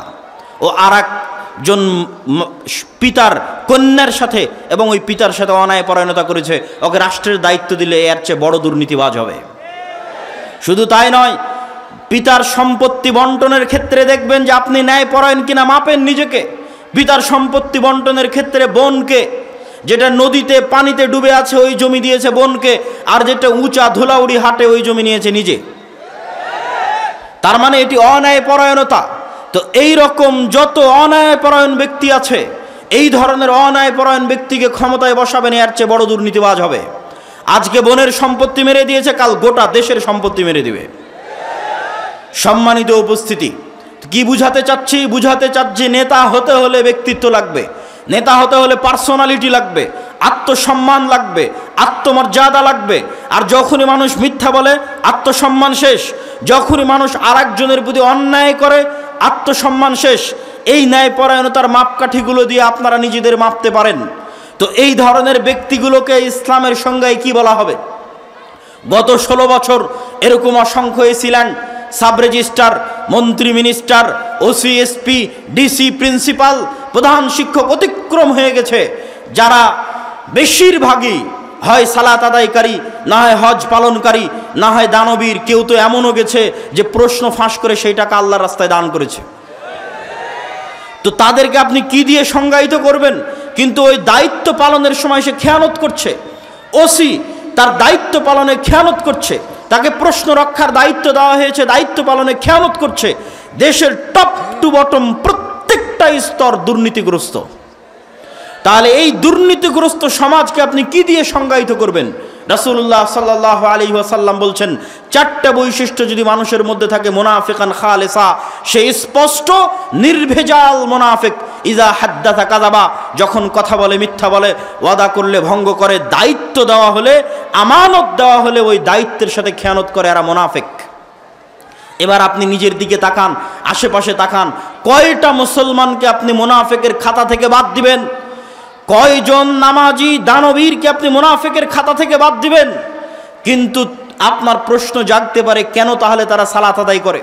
ও আর একজন পিতার কন্যার সাথে এবং ওই পিতার সাথে অন্যায়পরায়ণতা করেছে, ওকে রাষ্ট্রের দায়িত্ব দিলে এর চেয়ে বড় দুর্নীতিবাজ হবে। শুধু তাই নয়, পিতার সম্পত্তি বন্টনের ক্ষেত্রে দেখবেন যে আপনি ন্যায়পরায়ণ কিনা মাপেন নিজেকে। পিতার সম্পত্তি বন্টনের ক্ষেত্রে বোনকে, যেটা নদীতে পানিতে ডুবে আছে ওই জমি দিয়েছে বোনকে, আর যেটা উঁচা ধুলাউড়ি হাটে ওই জমি নিয়েছে নিজে। তার মানে এটি অন্যায়পরায়ণতা। তো এই রকম যত অন্যায়পরায়ণ ব্যক্তি আছে, এই ধরনের অন্যায়পরায়ণ ব্যক্তিকে ক্ষমতায় বসাবেন, এর চেয়ে বড় দুর্নীতিবাজ হবে। আজকে বোনের সম্পত্তি মেরে দিয়েছে, কাল গোটা দেশের সম্পত্তি মেরে দিবে। সম্মানিত উপস্থিতি, কি বুঝাতে চাচ্ছি? বুঝাতে চাচ্ছি নেতা হতে হলে ব্যক্তিত্ব লাগবে, নেতা হতে হলে পার্সোনালিটি লাগবে, আত্মসম্মান লাগবে, আত্মমর্যাদা লাগবে। আর যখনই মানুষ মিথ্যা বলে আত্মসম্মান শেষ, যখনই মানুষ আর একজনের প্রতি অন্যায় করে আত্মসম্মান শেষ। এই ন্যায়পরায়ণতার মাপকাঠিগুলো দিয়ে আপনারা নিজেদের মাপতে পারেন। তো এই ধরনের ব্যক্তিগুলোকে ইসলামের সংজ্ঞায় কি বলা হবে? গত 16 বছর এরকম অসংখ্য এসিল্যান্ড, সাব রেজিস্ট্রার, মন্ত্রী, minister, OC, SP, DC, principal, প্রধান শিক্ষক অতিক্রম হয়ে গেছে, যারা বেশিরভাগই হয় সালাত আদায়কারী, না হয় হজ পালনকারী, না হয় দানবীর। কেউ তো এমনও গেছে যে প্রশ্ন ফাঁস করে সেই টাকা আল্লাহর রাস্তায় দান করেছে। তো তাদেরকে আপনি কি দিয়ে সংজ্ঞায়িত করবেন? কিন্তু ওই দায়িত্ব পালনের সময় সে খেয়ানত করছে। ওসি তার দায়িত্ব পালনে খেয়ানত করছে, তাকে প্রশ্ন রক্ষার দায়িত্ব দেওয়া হয়েছে, দায়িত্ব পালনে খেয়ানত করছে। দেশের টপ টু বটম প্রত্যেকটা স্তর দুর্নীতিগ্রস্ত। তাহলে এই দুর্নীতিগ্রস্ত সমাজকে আপনি কি দিয়ে সংজ্ঞায়িত করবেন? রাসূলুল্লাহ সাল্লাল্লাহু আলাইহি ওয়াসাল্লাম বলছেন, 4টা বৈশিষ্ট্য যদি মানুষের মধ্যে থাকে, মুনাফিকান খালিসা, সে স্পষ্ট নির্ভেজাল মুনাফিক। ইজা হাদ্দাসা কাযাবা, যখন কথা বলে মিথ্যা বলে, ওয়াদা করলে ভঙ্গ করে, দায়িত্ব দেওয়া হলে, আমানত দেওয়া হলে ওই দায়িত্বের সাথে খেয়ানত করে, এরা মুনাফিক। এবার আপনি নিজের দিকে তাকান, আশেপাশে তাকান, কয়টা মুসলমানকে আপনি মুনাফিকের খাতা থেকে বাদ দিবেন? কয়জন নামাজি দানবীরকে আপনি মুনাফিকের খাতা থেকে বাদ দিবেন? কিন্তু আপনার প্রশ্ন জাগতে পারে, কেন তাহলে তারা সালাত আদায় করে,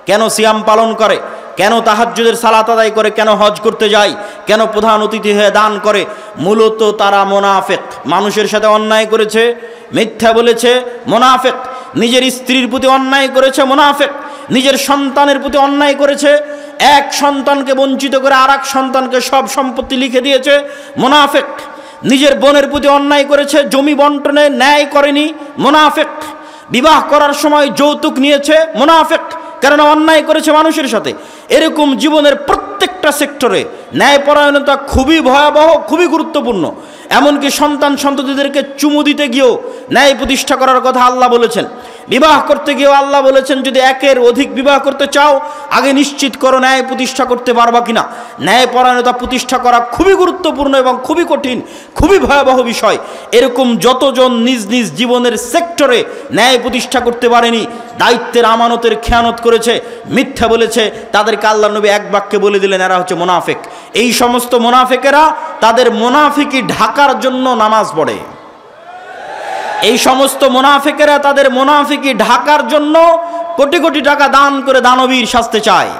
কেন সিয়াম পালন করে, কেন তাহাজ্জুদের সালাত আদায় করে, কেন হজ করতে যায়, কেন প্রধান অতিথি হয়ে দান করে? মূলত তারা মুনাফিক। মানুষের সাথে অন্যায় করেছে, মিথ্যা বলেছে, মুনাফিক। নিজের স্ত্রীর প্রতি অন্যায় করেছে, মুনাফিক। নিজের সন্তানের প্রতি অন্যায় করেছে, এক সন্তানকে বঞ্চিত করে আর এক সন্তানকে সব সম্পত্তি লিখে দিয়েছে, মুনাফিক। নিজের বোনের প্রতি অন্যায় করেছে, জমি বন্টনে ন্যায় করেনি, মুনাফিক। বিবাহ করার সময় যৌতুক নিয়েছে, মুনাফিক, কারণ অন্যায় করেছে মানুষের সাথে। এরকম জীবনের প্রত্যেকটা সেক্টরে ন্যায়পরায়ণতা খুবই ভয়াবহ, খুবই গুরুত্বপূর্ণ। এমনকি সন্তান সন্ততিদেরকে চুমু দিতে গিয়েও ন্যায় প্রতিষ্ঠা করার কথা আল্লাহ বলেছেন। বিবাহ করতে গিয়েও আল্লাহ বলেছেন, যদি একের অধিক বিবাহ করতে চাও আগে নিশ্চিত করো ন্যায় প্রতিষ্ঠা করতে পারবা কিনা। ন্যায়পরায়ণতা প্রতিষ্ঠা করা খুবই গুরুত্বপূর্ণ এবং খুবই কঠিন, খুবই ভয়াবহ বিষয়। এরকম যতজন নিজ নিজ জীবনের সেক্টরে ন্যায় প্রতিষ্ঠা করতে পারেনি, দায়িত্বের আমানতের খেয়ানত করেছে, মিথ্যা বলেছে, তাদেরকে আল্লাহ নবী এক বাক্যে বলে দিলেন, এরা হচ্ছে মুনাফিক। এই সমস্ত মুনাফিকেরা তাদের মুনাফিকি ঢাকার জন্য নামাজ পড়ে। এই সমস্ত মুনাফিকেরা তাদের মুনাফিকি ঢাকার জন্য কোটি কোটি টাকা দান করে দানবীর শাস্তে চায়।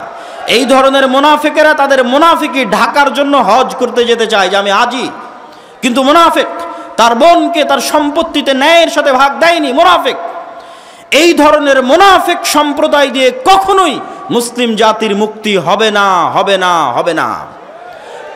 এই ধরনের মুনাফিকেরা তাদের মুনাফিকি ঢাকার জন্য হজ করতে যেতে চায় যে আমি হাজি, কিন্তু মুনাফিক তার বোনকে তার সম্পত্তিতে ন্যায়ের সাথে ভাগ দেয়নি। মুনাফিক, এই ধরনের মুনাফিক সম্প্রদায় দিয়ে কখনোই মুসলিম জাতির মুক্তি হবে না, হবে না, হবে না।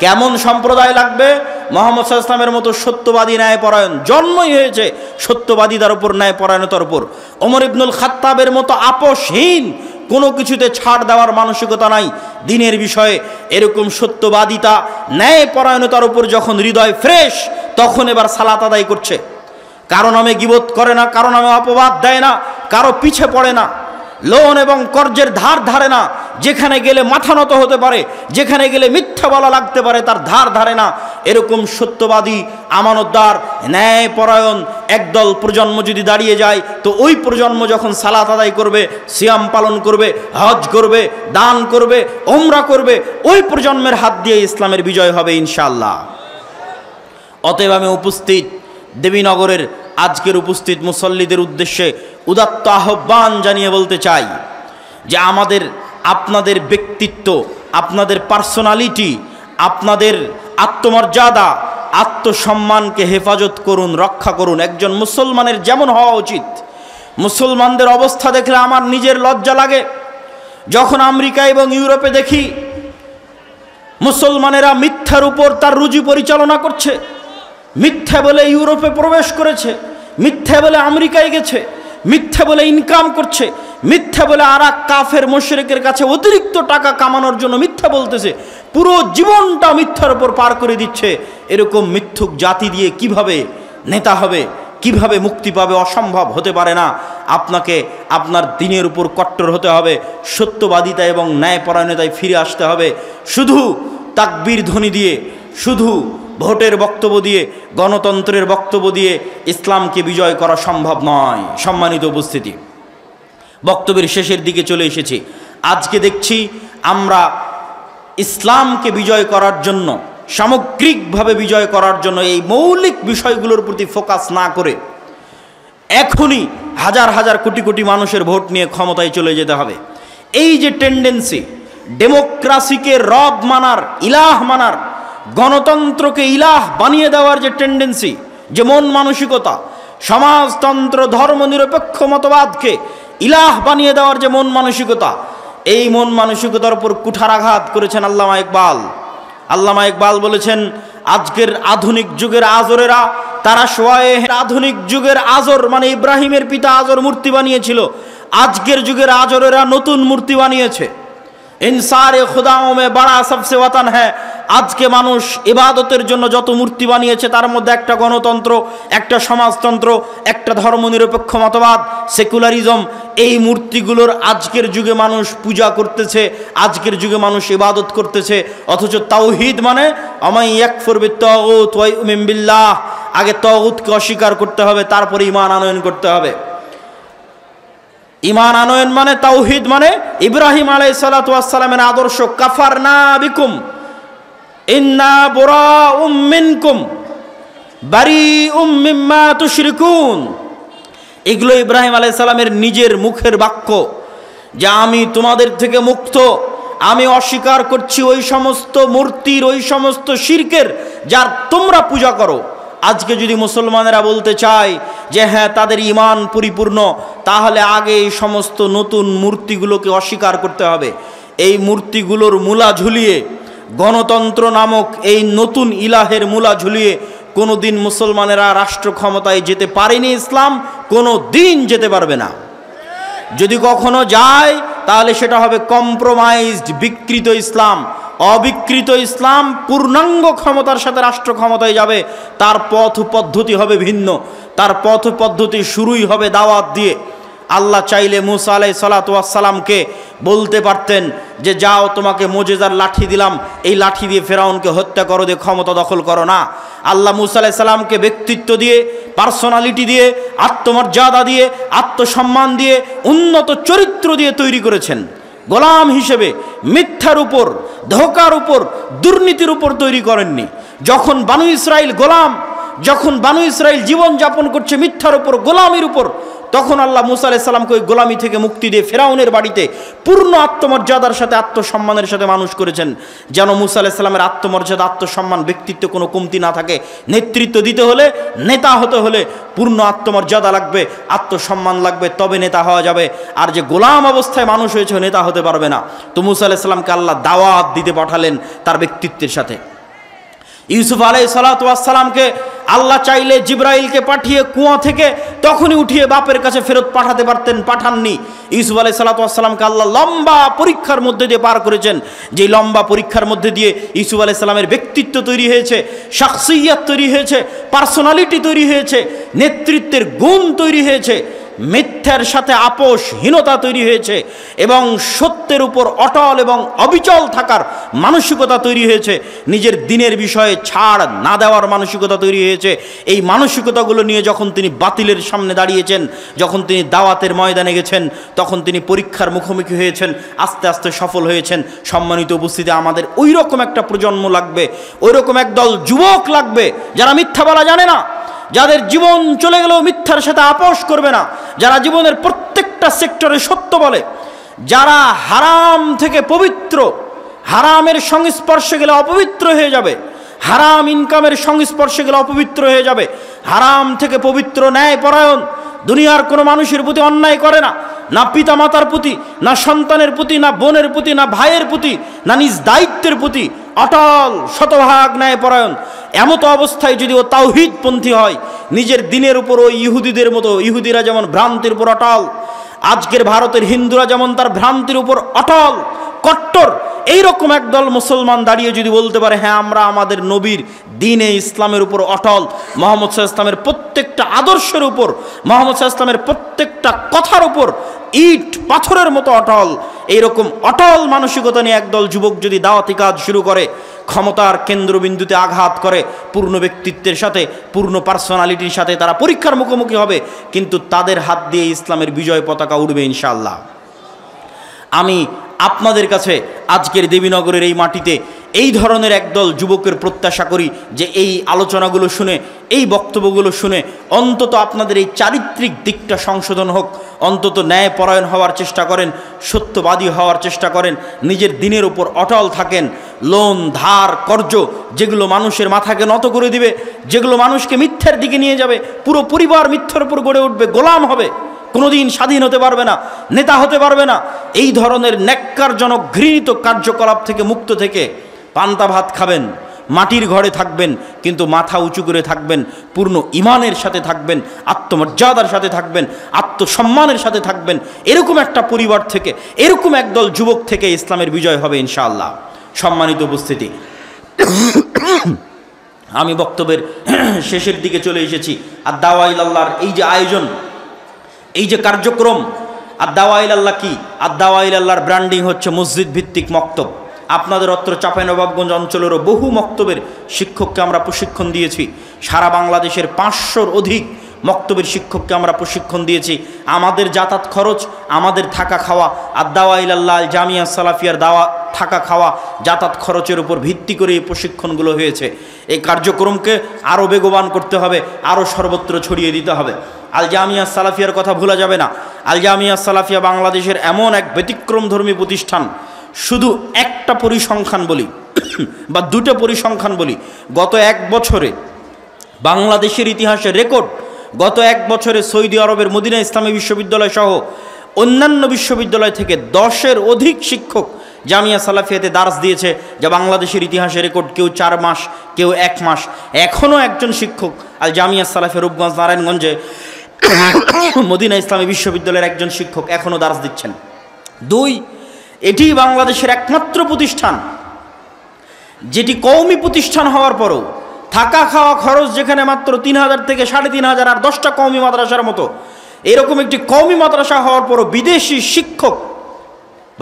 কেমন সম্প্রদায় লাগবে? মুহাম্মদ সাল্লাল্লাহু আলাইহি ওয়াসাল্লামের মতো সত্যবাদী ন্যায়পরায়ণ, জন্মই হয়েছে সত্যবাদীদের উপর, ন্যায়পরায়ণতার উপর। ওমর ইবনুল খাত্তাবের মতো আপোষহীন, কোনো কিছুতে ছাড় দেওয়ার মানসিকতা নাই দিনের বিষয়ে, এরকম সত্যবাদিতা ন্যায়পরায়ণতার উপর যখন হৃদয় ফ্রেশ, তখন এবার সালাত আদায় করছে। কারো নামে গীবত করে না, কারো নামে অপবাদ দেয় না, কারো পিছে পড়ে না, লোন এবং কর্জের ধার ধারে না, যেখানে গেলে মাথা নত হতে পারে, যেখানে গেলে মিথ্যা বলা লাগতে পারে তার ধার ধারে না। এরকম সত্যবাদী, আমানতদার, ন্যায়পরায়ণ একদল প্রজন্ম যদি দাঁড়িয়ে যায়, তো ওই প্রজন্ম যখন সালাত আদায় করবে, সিয়াম পালন করবে, হজ করবে, দান করবে, ওমরা করবে, ওই প্রজন্মের হাত দিয়ে ইসলামের বিজয় হবে ইনশাআল্লাহ। অতএব আমি উপস্থিত দেবীনগরের আজকের উপস্থিত মুসল্লিদের উদ্দেশ্যে উদাত্ত আহ্বান জানিয়ে বলতে চাই যে আপনাদের ব্যক্তিত্ব, আপনাদের পার্সোনালিটি, আপনাদের আত্মমর্যাদা, আত্মসম্মানকে হেফাজত করুন, রক্ষা করুন। একজন মুসলমানের যেমন হওয়া উচিত। মুসলমানদের অবস্থা দেখলে আমার নিজের লজ্জা লাগে। যখন আমেরিকা এবং ইউরোপে দেখি মুসলমানেরা মিথ্যার উপর তার রুজি পরিচালনা করছে, মিথ্যা বলে ইউরোপে প্রবেশ করেছে, মিথ্যা বলে আমেরিকায় গেছে, মিথ্যা বলে ইনকাম করছে, মিথ্যা বলে আর এক কাফের মুশরিকের কাছে অতিরিক্ত টাকা কামানোর জন্য মিথ্যা বলতেছে, পুরো জীবনটা মিথ্যার উপর পার করে দিচ্ছে। এরকম মিথ্যুক জাতি দিয়ে কিভাবে নেতা হবে, কিভাবে মুক্তি পাবে? অসম্ভব, হতে পারে না। আপনাকে আপনার দিনের উপর কট্টর হতে হবে, সত্যবাদিতা এবং ন্যায়পরায়ণতায় ফিরে আসতে হবে। শুধু তাকবীর ধ্বনি দিয়ে, শুধু ভোটের বক্তব্য দিয়ে, গণতন্ত্রের বক্তব্য দিয়ে ইসলামকে বিজয় করা সম্ভব নয়। সম্মানিত উপস্থিতি, বক্তব্যের শেষের দিকে চলে এসেছি। আজকে দেখছি আমরা ইসলামকে বিজয় করার জন্য, সামগ্রিকভাবে বিজয় করার জন্য এই মৌলিক বিষয়গুলোর প্রতি ফোকাস না করে এখনই হাজার হাজার কোটি কোটি মানুষের ভোট নিয়ে ক্ষমতায় চলে যেতে হবে। এই যে টেন্ডেন্সি, ডেমোক্রাসিকে রব মানার, ইলাহ মানার, গণতন্ত্রকে ইলাহ বানিয়ে দেওয়ার যে টেন্ডেন্সি, যে মন মানসিকতা, সমাজতন্ত্র, ধর্মনিরপেক্ষ মতবাদকে ইলাহ বানিয়ে দেওয়ার যে মন মানসিকতা, এই মন মানসিকতার উপর কুঠারাঘাত করেছেন আল্লামা ইকবাল। আল্লামা ইকবাল বলেছেন, আজকের আধুনিক যুগের আজরেরা, তারা আধুনিক যুগের আজর মানে ইব্রাহিমের পিতা আজর মূর্তি বানিয়েছিল, আজকের যুগের আজরেরা নতুন মূর্তি বানিয়েছে। ইনসারে খুদাও মে বড়া সবসে ওয়াতান হ্যায়। আজকে মানুষ ইবাদতের জন্য যত মূর্তি বানিয়েছে, তার মধ্যে একটা গণতন্ত্র, একটা সমাজতন্ত্র, একটা ধর্মনিরপেক্ষ মতবাদ, সেকুলারিজম। এই মূর্তিগুলোর আজকের যুগে মানুষ পূজা করতেছে, আজকের যুগে মানুষ ইবাদত করতেছে। অথচ তাওহীদ মানে আমাই ইয়াকফুর বিত্তাগুত ওয়া ইউমিন বিল্লাহ, আগে তাগুতকে অস্বীকার করতে হবে, তারপরে ঈমান আনয়ন করতে হবে। ঈমান আনয়ন মানে, তাওহীদ মানে ইব্রাহিম আলাইহিস সালাতু ওয়াস সালামের আদর্শ, কাফারনা বিকুম ইন্না বুরাউম মিনকুম বারিউম মিম্মা তুশরিকুন। এগুলো ইব্রাহিম আলাইহিস সালামের নিজের মুখের বাক্য যে আমি তোমাদের থেকে মুক্ত, আমি অস্বীকার করছি ওই সমস্ত মূর্তির, ওই সমস্ত শিরকের যার তোমরা পূজা করো। আজকে যদি মুসলমানেরা বলতে চায় যে হ্যাঁ তাদের ঈমান পরিপূর্ণ, তাহলে আগে এই সমস্ত নতুন মূর্তিগুলোকে অস্বীকার করতে হবে। এই মূর্তিগুলোর মূলা ঝুলিয়ে, গণতন্ত্র নামক এই নতুন ইলাহের মূলা ঝুলিয়ে কোনো দিন মুসলমানেরা রাষ্ট্র ক্ষমতায় যেতে পারেনি। ইসলাম কোনো দিন যেতে পারবে না। যদি কখনো যায় তাহলে সেটা হবে কম্প্রোমাইজড, বিকৃত ইসলাম। অবিকৃত ইসলাম পূর্ণাঙ্গ ক্ষমতার সাথে রাষ্ট্র ক্ষমতায় যাবে, তার পথ পদ্ধতি হবে ভিন্ন। তার পথ পদ্ধতি শুরুই হবে দাওয়াত দিয়ে। আল্লাহ চাইলে মুসা আলাইহিস সালাতু ওয়াস সালামকে বলতে পারতেন যে যাও, তোমাকে মোজেজার লাঠি দিলাম, এই লাঠি দিয়ে ফেরাউনকে হত্যা করো, দিয়ে ক্ষমতা দখল করো না। আল্লাহ মুসা আলাইহিস সালামকে ব্যক্তিত্ব দিয়ে, পার্সোনালিটি দিয়ে, আত্মমর্যাদা দিয়ে, আত্মসম্মান দিয়ে, উন্নত চরিত্র দিয়ে তৈরি করেছেন। গোলাম হিসেবে মিথ্যার উপর, ধোঁকার উপর, দুর্নীতির উপর তৈরি করেননি। যখন বানু ইসরাইল গোলাম যখন বানু ইসরাইল জীবন যাপন করছে মিথ্যার উপর, গোলামির উপর, তখন আল্লাহ মুসা আলাইহিস সালামকে ওই গোলামি থেকে মুক্তি দিয়ে ফেরাউনের বাড়িতে পূর্ণ আত্মমর্যাদার সাথে আত্মসম্মানের সাথে মানুষ করেছেন, যেন মুসা আলাইহিস সালামের আত্মমর্যাদা, আত্মসম্মান, ব্যক্তিত্ব কোনো কমতি না থাকে। নেতৃত্ব দিতে হলে, নেতা হতে হলে পূর্ণ আত্মমর্যাদা লাগবে, আত্মসম্মান লাগবে, তবে নেতা হওয়া যাবে। আর যে গোলাম অবস্থায় মানুষ হয়েছে নেতা হতে পারবে না। তো মুসা আলাইহিস সালামকে আল্লাহ দাওয়াত দিতে পাঠালেন তার ব্যক্তিত্বের সাথে। ইউসুফ আলাইহিস সালাতু ওয়াস সালামকে আল্লাহ চাইলে জিবরাইলকে পাঠিয়ে কুয়া থেকে তখনই উঠিয়ে বাপের কাছে ফেরত পাঠাতে পারতেন, পাঠাননি। ইউসুফ আলাইহিস সালাতু ওয়াস সালামকে আল্লাহ লম্বা পরীক্ষার মধ্যে দিয়ে পার করেছেন। যেই লম্বা পরীক্ষার মধ্যে দিয়ে ইউসুফ আলাইহিস সালামের ব্যক্তিত্ব তৈরি হয়েছে, শাখসিয়াত তৈরি হয়েছে, পার্সোনালিটি তৈরি হয়েছে, নেতৃত্বের গুণ তৈরি হয়েছে, মিথ্যার সাথে আপোষহীনতা তৈরি হয়েছে, এবং সত্যের উপর অটল এবং অবিচল থাকার মানসিকতা তৈরি হয়েছে, নিজের দিনের বিষয়ে ছাড় না দেওয়ার মানসিকতা তৈরি হয়েছে। এই মানসিকতাগুলো নিয়ে যখন তিনি বাতিলের সামনে দাঁড়িয়েছেন, যখন তিনি দাওয়াতের ময়দানে গেছেন, তখন তিনি পরীক্ষার মুখোমুখি হয়েছেন, আস্তে আস্তে সফল হয়েছেন। সম্মানিত উপস্থিতি, আমাদের ওই রকম একটা প্রজন্ম লাগবে, ওই রকম একদল যুবক লাগবে যারা মিথ্যা বলা জানে না, যাদের জীবন চলে গেলেও মিথ্যার সাথে আপোষ করবে না, যারা জীবনের প্রত্যেকটা সেক্টরে সত্য বলে, যারা হারাম থেকে পবিত্র, হারামের সংস্পর্শে গেলে অপবিত্র হয়ে যাবে, হারাম ইনকামের সংস্পর্শে গেলে অপবিত্র হয়ে যাবে, হারাম থেকে পবিত্র, ন্যায়পরায়ণ, দুনিয়ার কোনো মানুষের প্রতি অন্যায় করে না, না পিতা মাতার প্রতি, না সন্তানের প্রতি, না বোনের প্রতি, না ভাইয়ের প্রতি, না নিজ দায়িত্বের প্রতি, অটল শতভাগ ন্যায়পরায়ণ। এমতো অবস্থায় যদি ও তাওহীদপন্থী হয়, নিজের দিনের উপর ওই ইহুদিদের মতো, ইহুদিরা যেমন ভ্রান্তির উপর অটল, আজকের ভারতের হিন্দুরা যেমন তার ভ্রান্তির উপর অটল, কট্টর, এইরকম একদল মুসলমান দাঁড়িয়ে যদি বলতে পারে হ্যাঁ আমরা আমাদের নবীর দ্বীনে ইসলামের উপর অটল, মুহাম্মদ সাল্লাল্লাহু আলাইহি ওয়াসাল্লামের প্রত্যেকটা আদর্শের উপর, মুহাম্মদ সাল্লাল্লাহু আলাইহি ওয়াসাল্লামের প্রত্যেকটা কথার উপর ইট পাথরের মতো অটল, এইরকম অটল মানসিকতা নিয়ে একদল যুবক যদি দাওয়াতি কাজ শুরু করে, ক্ষমতার কেন্দ্রবিন্দুতে আঘাত করে, পূর্ণ ব্যক্তিত্বের সাথে, পূর্ণ পার্সোনালিটির সাথে তারা পরীক্ষার মুখোমুখি হবে, কিন্তু তাদের হাত দিয়ে ইসলামের বিজয় পতাকা উড়বে ইনশাআল্লাহ। আমি আপনাদের কাছে আজকের দেবীনগরের এই মাটিতে এই ধরনের একদল যুবকের প্রত্যাশা করি যে এই আলোচনাগুলো শুনে, এই বক্তব্যগুলো শুনে অন্তত আপনাদের এই চারিত্রিক দিকটা সংশোধন হোক, অন্তত ন্যায়পরায়ণ হওয়ার চেষ্টা করেন, সত্যবাদী হওয়ার চেষ্টা করেন, নিজের দিনের উপর অটল থাকেন। লোন, ধার, কর্জ যেগুলো মানুষের মাথাকে নত করে দিবে, যেগুলো মানুষকে মিথ্যার দিকে নিয়ে যাবে, পুরো পরিবার মিথ্যার উপর গড়ে উঠবে, গোলাম হবে, কোনোদিন স্বাধীন হতে পারবে না, নেতা হতে পারবে না, এই ধরনের ন্যাক্কারজনক ঘৃণিত কার্যকলাপ থেকে মুক্ত থেকে পান্তা ভাত খাবেন, মাটির ঘরে থাকবেন, কিন্তু মাথা উঁচু করে থাকবেন, পূর্ণ ঈমানের সাথে থাকবেন, আত্মমর্যাদার সাথে থাকবেন, আত্মসম্মানের সাথে থাকবেন। এরকম একটা পরিবার থেকে, এরকম একদল যুবক থেকে ইসলামের বিজয় হবে ইনশাআল্লাহ। সম্মানিত উপস্থিতি, আমি বক্তব্যের শেষের দিকে চলে এসেছি। আর দাওয়া ইলাল্লাহর এই যে আয়োজন, এই যে কার্যক্রম, আর দাওয়া ইলাল্লাহ কি? আর দাওয়া ইলাল্লাহর ব্র্যান্ডিং হচ্ছে মসজিদ ভিত্তিক মক্তব। আপনাদের অত্র চাঁপাইনবাবগঞ্জ অঞ্চলেরও বহু মক্তবের শিক্ষককে আমরা প্রশিক্ষণ দিয়েছি। সারা বাংলাদেশের 500-র অধিক মক্তবের শিক্ষককে আমরা প্রশিক্ষণ দিয়েছি। আমাদের যাতায়াত খরচ, আমাদের থাকা খাওয়া, আর দাওয়া ইলাল্লাহ জামিয়া সালাফিয়ার দাওয়া থাকা খাওয়া যাতায়াত খরচের উপর ভিত্তি করে এই প্রশিক্ষণগুলো হয়েছে। এই কার্যক্রমকে আরও বেগবান করতে হবে, আরও সর্বত্র ছড়িয়ে দিতে হবে। আল জামিয়া সালাফিয়ার কথা ভোলা যাবে না। আল জামিয়া সালাফিয়া বাংলাদেশের এমন এক ব্যতিক্রমধর্মী প্রতিষ্ঠান। শুধু একটা পরিসংখ্যান বলি বা দুটো পরিসংখ্যান বলি, গত এক বছরে বাংলাদেশের ইতিহাসে রেকর্ড, গত এক বছরে সৌদি আরবের মদিনা ইসলামী বিশ্ববিদ্যালয় সহ অন্যান্য বিশ্ববিদ্যালয় থেকে 10-এর অধিক শিক্ষক জামিয়া সালাফিয়াতে দার্স দিয়েছে, যা বাংলাদেশের ইতিহাসে রেকর্ড। কেউ 4 মাস, কেউ 1 মাস। এখনও একজন শিক্ষক আল জামিয়া সালাফিয়া রূপগঞ্জ নারায়ণগঞ্জে মদিনা ইসলামী বিশ্ববিদ্যালয়ের একজন শিক্ষক এখনও দার্স দিচ্ছেন। 2, এটি বাংলাদেশের একমাত্র প্রতিষ্ঠান যেটি কওমি প্রতিষ্ঠান হওয়ার পরও থাকা খাওয়া খরচ যেখানে মাত্র 3000 থেকে 3500, আর 10টা কওমি মাদ্রাসার মতো এরকম একটি কওমি মাদ্রাসা হওয়ার পরও বিদেশি শিক্ষক,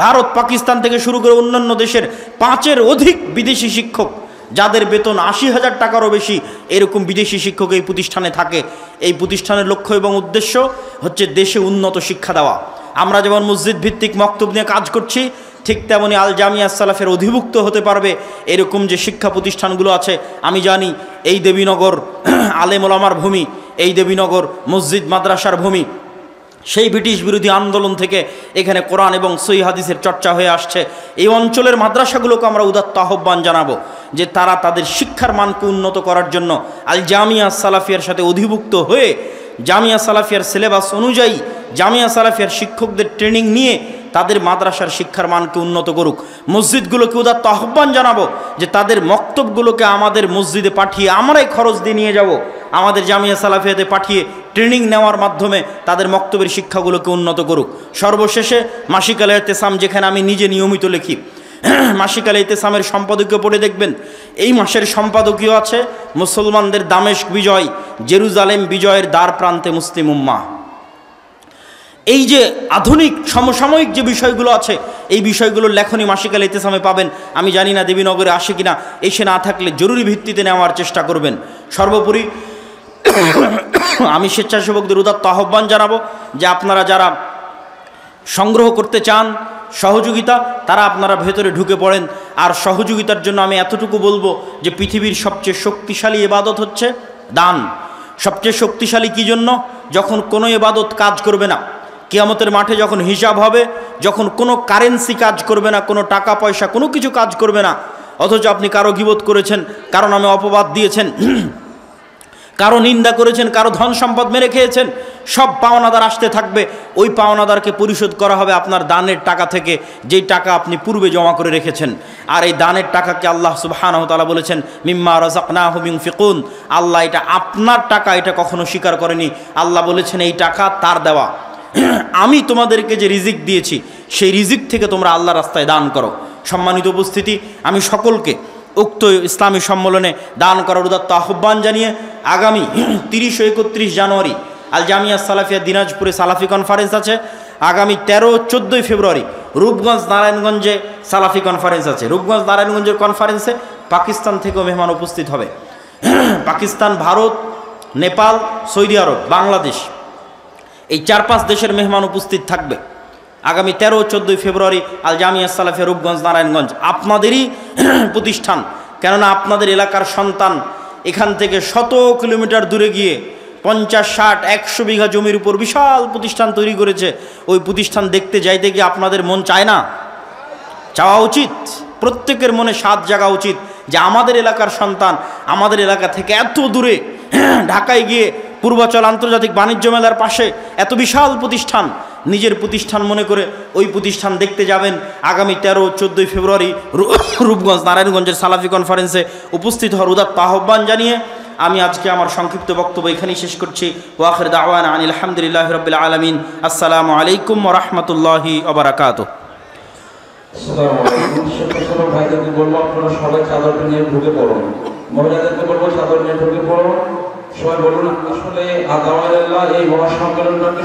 ভারত পাকিস্তান থেকে শুরু করে অন্যান্য দেশের 5-এর অধিক বিদেশি শিক্ষক, যাদের বেতন 80,000 টাকারও বেশি, এরকম বিদেশি শিক্ষক এই প্রতিষ্ঠানে থাকে। এই প্রতিষ্ঠানের লক্ষ্য এবং উদ্দেশ্য হচ্ছে দেশে উন্নত শিক্ষা দেওয়া। আমরা যেমন মসজিদ ভিত্তিক মক্তব নিয়ে কাজ করছি, ঠিক তেমনি আল জামিয়া সালাফের অধিভুক্ত হতে পারবে এরকম যে শিক্ষা প্রতিষ্ঠানগুলো আছে। আমি জানি এই দেবীনগর আলেম ওলামার ভূমি, এই দেবীনগর মসজিদ মাদ্রাসার ভূমি। সেই ব্রিটিশ বিরোধী আন্দোলন থেকে এখানে কোরআন এবং সহিহ হাদিসের চর্চা হয়ে আসছে। এই অঞ্চলের মাদ্রাসাগুলোকে আমরা উদাত্ত আহ্বান জানাবো যে তারা তাদের শিক্ষার মানকে উন্নত করার জন্য আল জামিয়া সালাফিয়ার সাথে অধিভুক্ত হয়ে জামিয়া সালাফিয়ার সিলেবাস অনুযায়ী জামিয়া সালাফিয়ার শিক্ষকদের ট্রেনিং নিয়ে তাদের মাদ্রাসার শিক্ষার মানকে উন্নত করুক। মসজিদগুলোকে উদাত্ত আহ্বান জানাবো যে তাদের মক্তবগুলোকে আমাদের মসজিদে পাঠিয়ে আমরাই খরচ দিয়ে নিয়ে যাব, আমাদের জামিয়া সালাফিয়াতে পাঠিয়ে ট্রেনিং নেওয়ার মাধ্যমে তাদের মক্তবের শিক্ষাগুলোকে উন্নত করুক। সর্বশেষে মাসিক আল ইতিসাম, যেখানে আমি নিজে নিয়মিত লিখি, মাসিক আল ইতিসামের সম্পাদকীয় পড়ে দেখবেন এই মাসের সম্পাদকীয় আছে মুসলমানদের দামেস্ক বিজয়, জেরুজালেম বিজয়ের দ্বার প্রান্তে মুসলিম উম্মাহ। এই যে আধুনিক সমসাময়িক যে বিষয়গুলো আছে এই বিষয়গুলোর লেখনী মাসিক আল ইতিসামে পাবেন। আমি জানি না দেবীনগরে আসে কিনা, এসে না থাকলে জরুরি ভিত্তিতে নেওয়ার চেষ্টা করবেন। সর্বোপরি আমি স্বেচ্ছাসেবকদের উদাত্ত আহ্বান জানাবো যে আপনারা যারা সংগ্রহ করতে চান সহযোগিতা, তারা আপনারা ভেতরে ঢুকে পড়েন। আর সহযোগিতার জন্য আমি এতটুকু বলবো যে পৃথিবীর সবচেয়ে শক্তিশালী ইবাদত হচ্ছে দান। সবচেয়ে শক্তিশালী কী জন্য? যখন কোনো ইবাদত কাজ করবে না, কিয়ামতের মাঠে যখন হিসাব হবে, যখন কোনো কারেন্সি কাজ করবে না, কোনো টাকা পয়সা কোনো কিছু কাজ করবে না, অথচ আপনি কারো গীবত করেছেন, কারো নামে অপবাদ দিয়েছেন, কারো নিন্দা করেছেন, কারো ধন সম্পদ মেরে খেয়েছেন, সব পাওনাদার আসতে থাকবে। ওই পাওনাদারকে পরিশোধ করা হবে আপনার দানের টাকা থেকে, যেই টাকা আপনি পূর্বে জমা করে রেখেছেন। আর এই দানের টাকাকে আল্লাহ সুবহানাহু ওয়া তাআলা বলেছেন মিম্মা রাযাকনাহুম ইউনফিকুন। আল্লাহ এটা আপনার টাকা, এটা কখনো স্বীকার করেনি। আল্লাহ বলেছেন এই টাকা তার দেওয়া, আমি তোমাদেরকে যে রিজিক দিয়েছি সেই রিজিক থেকে তোমরা আল্লাহর রাস্তায় দান করো। সম্মানিত উপস্থিতি, আমি সকলকে উক্ত ইসলামী সম্মেলনে দান করার উদাত্ত আহ্বান জানিয়ে আগামী 30 ও 31 জানুয়ারি আল জামিয়া সালাফিয়া দিনাজপুরে সালাফি কনফারেন্স আছে। আগামী 13-14 ফেব্রুয়ারি রূপগঞ্জ নারায়ণগঞ্জে সালাফি কনফারেন্স আছে। রূপগঞ্জ নারায়ণগঞ্জের কনফারেন্সে পাকিস্তান থেকেও মেহমান উপস্থিত হবে। পাকিস্তান, ভারত, নেপাল, সৌদি আরব, বাংলাদেশ, এই 4-5 দেশের মেহমান উপস্থিত থাকবে আগামী 13-14 ফেব্রুয়ারি আল জামিয়া সালাফিয়া রূপগঞ্জ নারায়ণগঞ্জ। আপনাদেরই প্রতিষ্ঠান, কেননা আপনাদের এলাকার সন্তান এখান থেকে 100 কিলোমিটার দূরে গিয়ে 50, 60, 100 বিঘা জমির উপর বিশাল প্রতিষ্ঠান তৈরি করেছে। ওই প্রতিষ্ঠান দেখতে যাইতে গিয়ে আপনাদের মন চায় না? চাওয়া উচিত, প্রত্যেকের মনে স্বাদ জাগা উচিত যে আমাদের এলাকার সন্তান আমাদের এলাকা থেকে এত দূরে ঢাকায় গিয়ে পূর্বাচল আন্তর্জাতিক বাণিজ্য মেলার পাশে এত বিশাল প্রতিষ্ঠান, নিজের প্রতিষ্ঠান মনে করে ওই প্রতিষ্ঠান দেখতে যাবেন। আগামী 13-14 ফেব্রুয়ারি রূপগঞ্জ নারায়ণগঞ্জের সালাফি কনফারেন্সে উপস্থিত হওয়ার উদাত্ত আহ্বান জানিয়ে আমি আজকে আমার সংক্ষিপ্ত বক্তব্য এখানেই শেষ করছি। ওয়া আখির দাওয়ানা আনিল হামদুলিল্লাহি রাব্বিল আলামিন। আসসালামু আলাইকুম ওয়া রাহমাতুল্লাহি ওয়া বারাকাতুহু। আসসালামু আলাইকুম। ছোট ভাইদেরকে বলবো আপনারা সবাই চাদর নিয়ে ঢুকে পড়ুন। মহিলাদেরকে বলবো চাদর নিয়ে ঢুকে পড়ুন। সবাই বলুন আসলে আদাওয়াল্লাহ এই মহাসম্মেলনটাকে